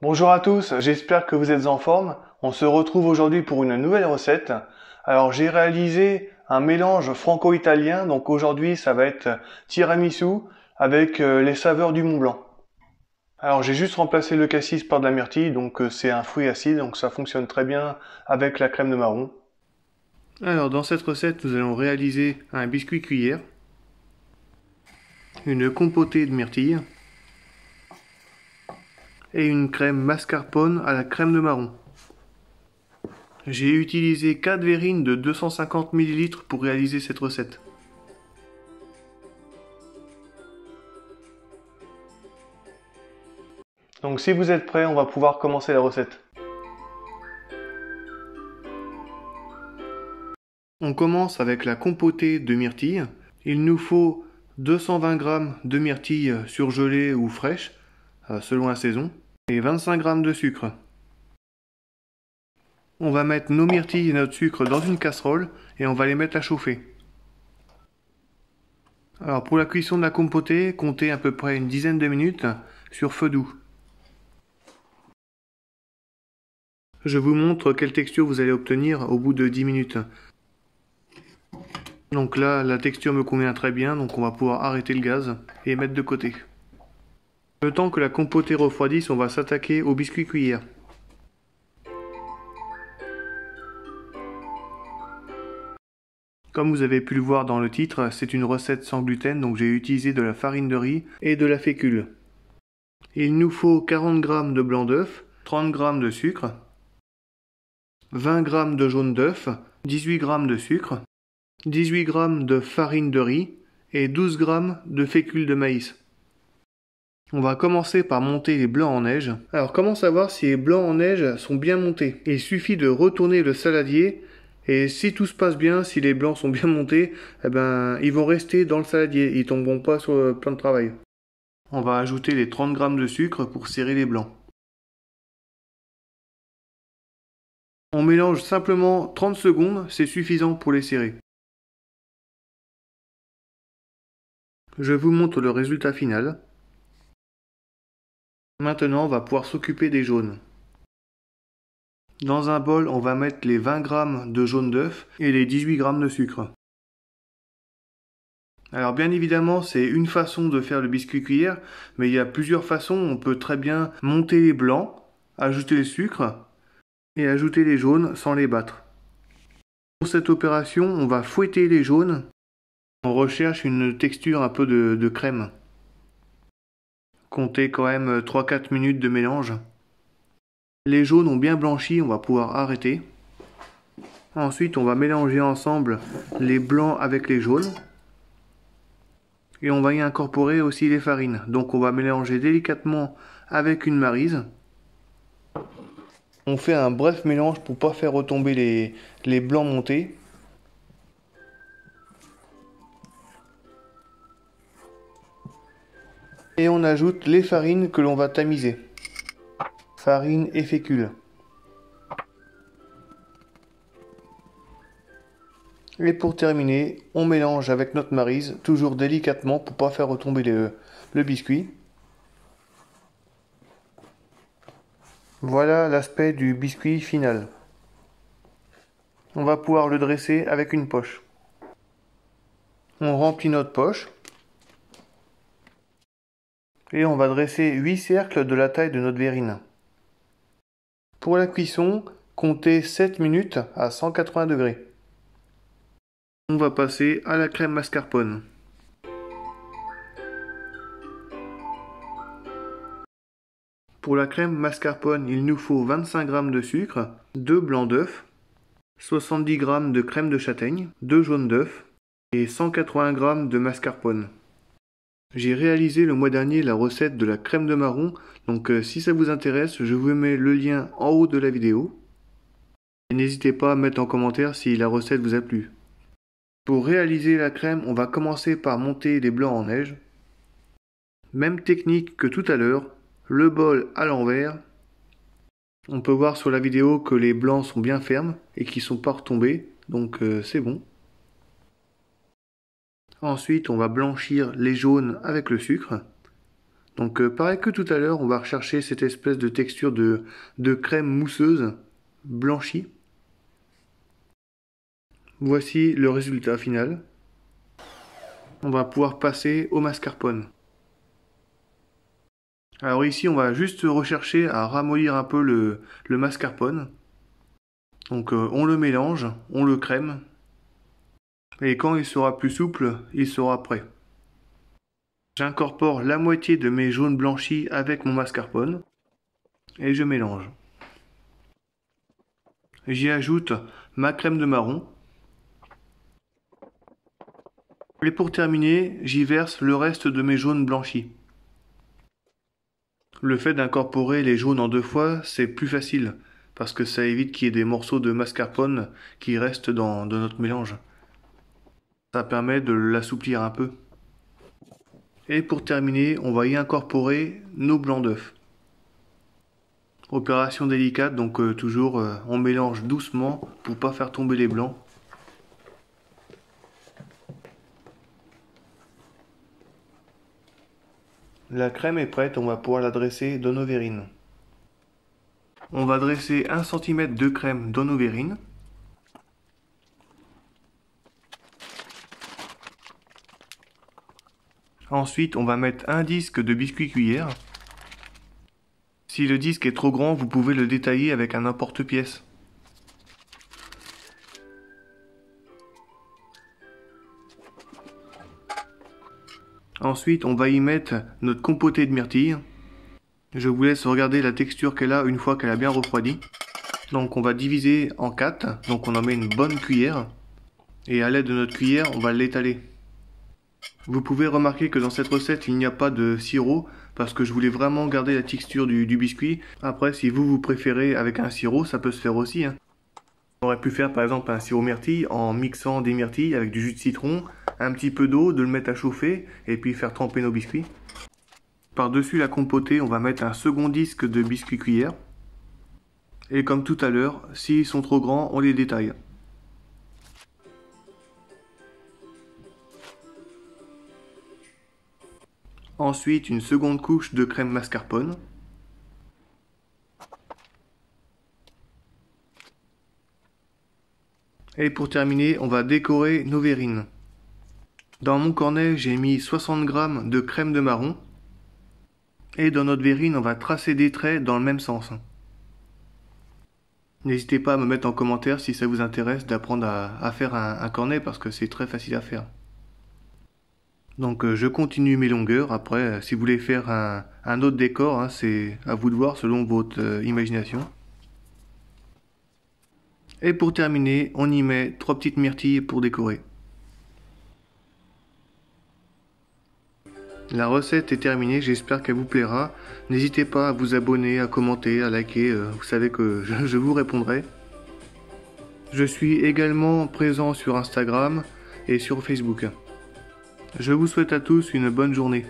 Bonjour à tous, j'espère que vous êtes en forme. On se retrouve aujourd'hui pour une nouvelle recette. Alors j'ai réalisé un mélange franco-italien, donc aujourd'hui ça va être tiramisu avec les saveurs du Mont Blanc. Alors j'ai juste remplacé le cassis par de la myrtille, donc c'est un fruit acide, donc ça fonctionne très bien avec la crème de marron. Alors dans cette recette nous allons réaliser un biscuit cuillère, une compotée de myrtille et une crème mascarpone à la crème de marron. J'ai utilisé 4 verrines de 250 ml pour réaliser cette recette. Donc si vous êtes prêts, on va pouvoir commencer la recette. On commence avec la compotée de myrtille. Il nous faut 220 g de myrtille surgelée ou fraîche, selon la saison, et 25 g de sucre. On va mettre nos myrtilles et notre sucre dans une casserole et on va les mettre à chauffer. Alors pour la cuisson de la compotée, comptez à peu près une dizaine de minutes sur feu doux. Je vous montre quelle texture vous allez obtenir au bout de 10 minutes. Donc là, la texture me convient très bien, donc on va pouvoir arrêter le gaz et mettre de côté. Le temps que la compotée refroidisse, on va s'attaquer au biscuit cuillère. Comme vous avez pu le voir dans le titre, c'est une recette sans gluten, donc j'ai utilisé de la farine de riz et de la fécule. Il nous faut 40 g de blanc d'œuf, 30 g de sucre, 20 g de jaune d'œuf, 18 g de sucre, 18 g de farine de riz et 12 g de fécule de maïs. On va commencer par monter les blancs en neige. Alors comment savoir si les blancs en neige sont bien montés? Il suffit de retourner le saladier et si tout se passe bien, si les blancs sont bien montés, eh ben, ils vont rester dans le saladier, ils tomberont pas sur le plan de travail. On va ajouter les 30 g de sucre pour serrer les blancs. On mélange simplement 30 secondes, c'est suffisant pour les serrer. Je vous montre le résultat final. Maintenant, on va pouvoir s'occuper des jaunes. Dans un bol, on va mettre les 20 g de jaune d'œuf et les 18 g de sucre. Alors bien évidemment, c'est une façon de faire le biscuit cuillère, mais il y a plusieurs façons. On peut très bien monter les blancs, ajouter le sucre et ajouter les jaunes sans les battre. Pour cette opération, on va fouetter les jaunes. On recherche une texture un peu de crème. Comptez quand même 3-4 minutes de mélange. Les jaunes ont bien blanchi, on va pouvoir arrêter. Ensuite, on va mélanger ensemble les blancs avec les jaunes. Et on va y incorporer aussi les farines. Donc on va mélanger délicatement avec une maryse. On fait un bref mélange pour ne pas faire retomber les blancs montés. Et on ajoute les farines que l'on va tamiser. Farine et fécule. Et pour terminer, on mélange avec notre maryse, toujours délicatement pour ne pas faire retomber le biscuit. Voilà l'aspect du biscuit final. On va pouvoir le dresser avec une poche. On remplit notre poche. Et on va dresser 8 cercles de la taille de notre verrine. Pour la cuisson, comptez 7 minutes à 180 degrés. On va passer à la crème mascarpone. Pour la crème mascarpone, il nous faut 25 g de sucre, 2 blancs d'œufs, 70 g de crème de châtaigne, 2 jaunes d'œufs et 180 g de mascarpone. J'ai réalisé le mois dernier la recette de la crème de marron, donc si ça vous intéresse, je vous mets le lien en haut de la vidéo. Et n'hésitez pas à mettre en commentaire si la recette vous a plu. Pour réaliser la crème, on va commencer par monter les blancs en neige. Même technique que tout à l'heure, le bol à l'envers. On peut voir sur la vidéo que les blancs sont bien fermes et qu'ils ne sont pas retombés, donc c'est bon. Ensuite, on va blanchir les jaunes avec le sucre. Donc pareil que tout à l'heure, on va rechercher cette espèce de texture de crème mousseuse blanchie. Voici le résultat final. On va pouvoir passer au mascarpone. Alors ici, on va juste rechercher à ramollir un peu le mascarpone. Donc on le mélange, on le crème. Et quand il sera plus souple, il sera prêt. J'incorpore la moitié de mes jaunes blanchis avec mon mascarpone. Et je mélange. J'y ajoute ma crème de marron. Et pour terminer, j'y verse le reste de mes jaunes blanchis. Le fait d'incorporer les jaunes en deux fois, c'est plus facile, parce que ça évite qu'il y ait des morceaux de mascarpone qui restent dans notre mélange. Ça permet de l'assouplir un peu. Et pour terminer, on va y incorporer nos blancs d'œufs. Opération délicate, donc toujours on mélange doucement pour pas faire tomber les blancs. La crème est prête, on va pouvoir la dresser dans nos verrines. On va dresser 1 cm de crème dans nos verrines. Ensuite, on va mettre un disque de biscuit cuillère. Si le disque est trop grand, vous pouvez le détailler avec un emporte-pièce. Ensuite, on va y mettre notre compotée de myrtille. Je vous laisse regarder la texture qu'elle a une fois qu'elle a bien refroidi. Donc on va diviser en 4, donc on en met une bonne cuillère. Et à l'aide de notre cuillère, on va l'étaler. Vous pouvez remarquer que dans cette recette, il n'y a pas de sirop, parce que je voulais vraiment garder la texture du biscuit. Après, si vous préférez avec un sirop, ça peut se faire aussi. On aurait pu faire par exemple un sirop myrtille en mixant des myrtilles avec du jus de citron, un petit peu d'eau, de le mettre à chauffer, et puis faire tremper nos biscuits. Par-dessus la compotée, on va mettre un second disque de biscuit cuillère. Et comme tout à l'heure, s'ils sont trop grands, on les détaille. Ensuite, une seconde couche de crème mascarpone. Et pour terminer, on va décorer nos verrines. Dans mon cornet, j'ai mis 60 g de crème de marron. Et dans notre verrine, on va tracer des traits dans le même sens. N'hésitez pas à me mettre en commentaire si ça vous intéresse d'apprendre à faire un cornet parce que c'est très facile à faire. Donc je continue mes longueurs. Après, si vous voulez faire un autre décor, c'est à vous de voir selon votre imagination. Et pour terminer, on y met 3 petites myrtilles pour décorer. La recette est terminée, j'espère qu'elle vous plaira. N'hésitez pas à vous abonner, à commenter, à liker, vous savez que je vous répondrai. Je suis également présent sur Instagram et sur Facebook. Je vous souhaite à tous une bonne journée.